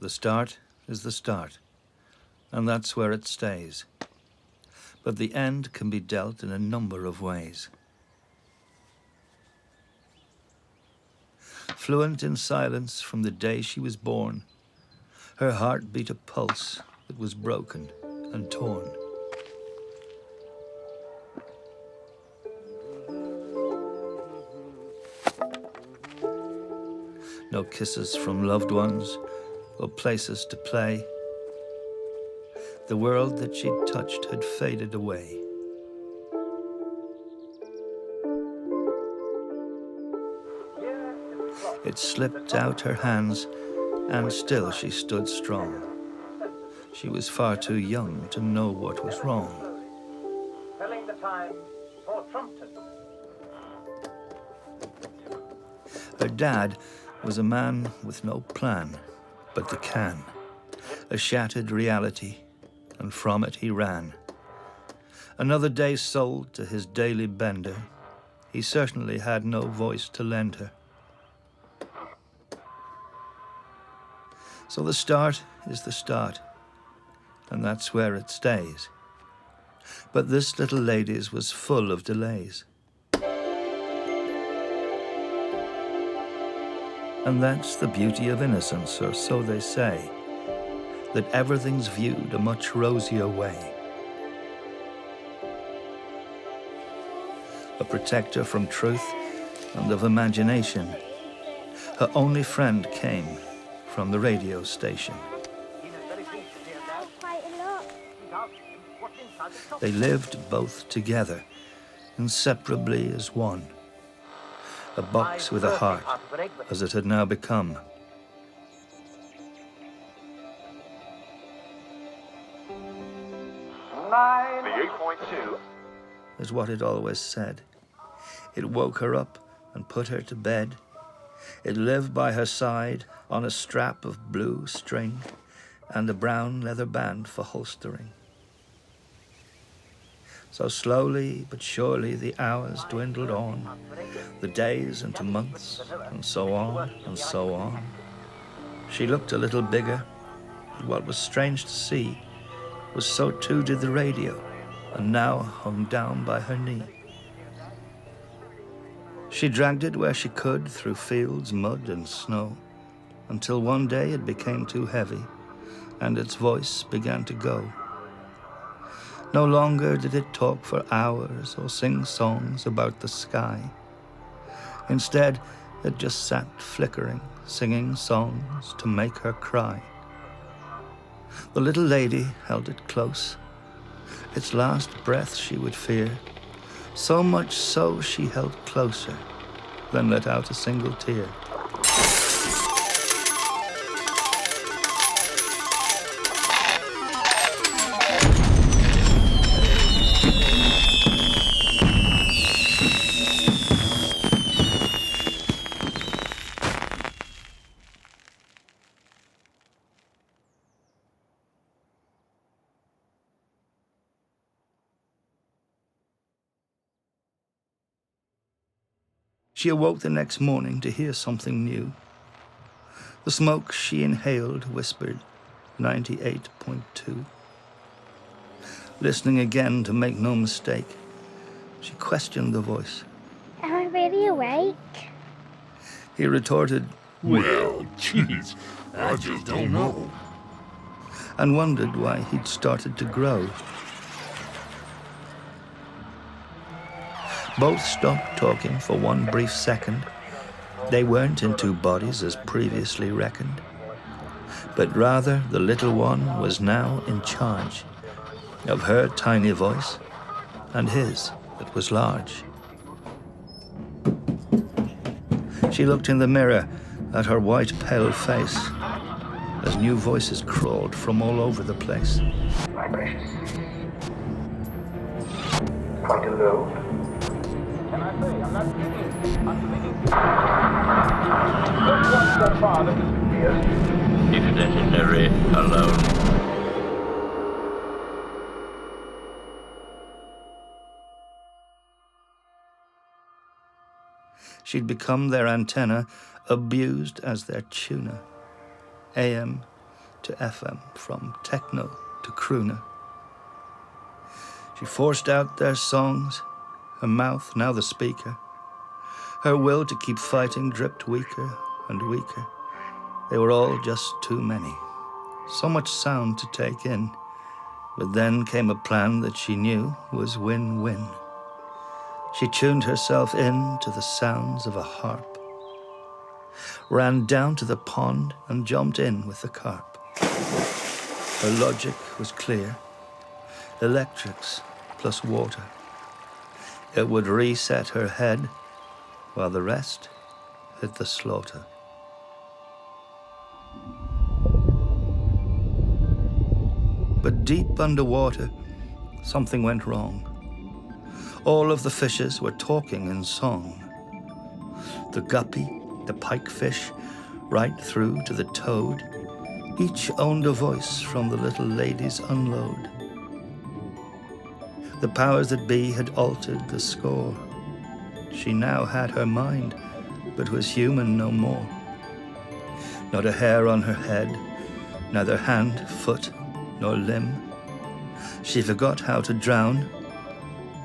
The start is the start, and that's where it stays. But the end can be dealt in a number of ways. Fluent in silence from the day she was born, her heart beat a pulse that was broken and torn. No kisses from loved ones or places to play. The world that she'd touched had faded away. It slipped out her hands, and still she stood strong. She was far too young to know what was wrong. Telling the time for Trumpton. Her dad was a man with no plan, but the can, a shattered reality, and from it he ran. Another day sold to his daily bender, he certainly had no voice to lend her. So the start is the start, and that's where it stays. But this little lady's was full of delays. And that's the beauty of innocence, or so they say, that everything's viewed a much rosier way. A protector from truth and of imagination, her only friend came from the radio station. They lived both together, inseparably as one. A box with a heart, as it had now become. The 8.2 is what it always said. It woke her up and put her to bed. It lived by her side on a strap of blue string and a brown leather band for holstering. So slowly but surely the hours dwindled on, the days into months, and so on and so on. She looked a little bigger, but what was strange to see was so too did the radio, and now hung down by her knee. She dragged it where she could through fields, mud and snow, until one day it became too heavy, and its voice began to go. No longer did it talk for hours or sing songs about the sky. Instead, it just sat flickering, singing songs to make her cry. The little lady held it close. Its last breath she would fear, so much so she held closer than let out a single tear. She awoke the next morning to hear something new. The smoke she inhaled whispered 98.2. Listening again to make no mistake, she questioned the voice. Am I really awake? He retorted, Well, geez, I just don't know. and wondered why he'd started to grow. Both stopped talking for one brief second. They weren't in two bodies as previously reckoned, but rather the little one was now in charge of her tiny voice and his that was large. She looked in the mirror at her white, pale face as new voices crawled from all over the place. My precious. Quite alone. Can I say, I'm not kidding. I'm thinking. Look what your father disappears. If necessary, alone. She'd become their antenna, abused as their tuner. AM, to FM, from techno to crooner. She forced out their songs, her mouth now the speaker. Her will to keep fighting dripped weaker and weaker. They were all just too many. So much sound to take in. But then came a plan that she knew was win-win. She tuned herself in to the sounds of a harp, ran down to the pond and jumped in with the carp. Her logic was clear. Electrics plus water. It would reset her head while the rest hit the slaughter. But deep underwater, something went wrong. All of the fishes were talking in song. The guppy, the pikefish, right through to the toad, each owned a voice from the little lady's unload. The powers that be had altered the score. She now had her mind, but was human no more. Not a hair on her head, neither hand, foot, nor limb. She forgot how to drown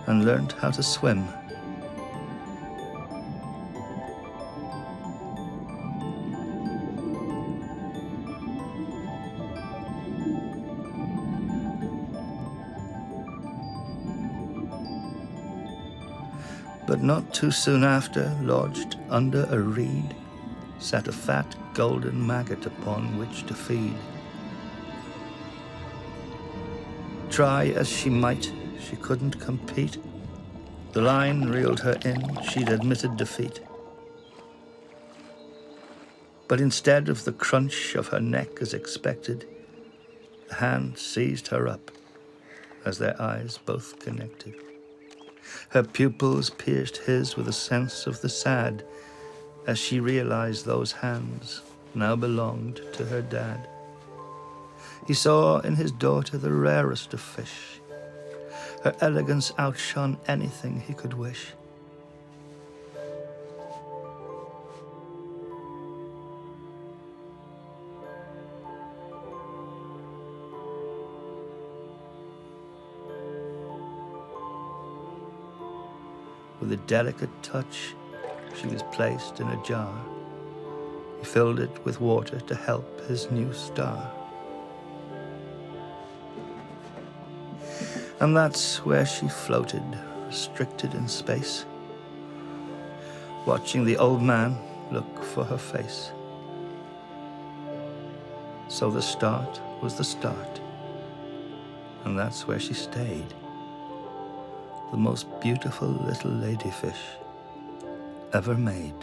and learned how to swim. But not too soon after, lodged under a reed, sat a fat golden maggot upon which to feed. Try as she might, she couldn't compete. The line reeled her in, she'd admitted defeat. But instead of the crunch of her neck as expected, the hand seized her up as their eyes both connected. Her pupils pierced his with a sense of the sad as she realized those hands now belonged to her dad. He saw in his daughter the rarest of fish. Her elegance outshone anything he could wish. With a delicate touch, she was placed in a jar. He filled it with water to help his new star. And that's where she floated, restricted in space, watching the old man look for her face. So the start was the start, and that's where she stayed. The most beautiful little ladyfish ever made.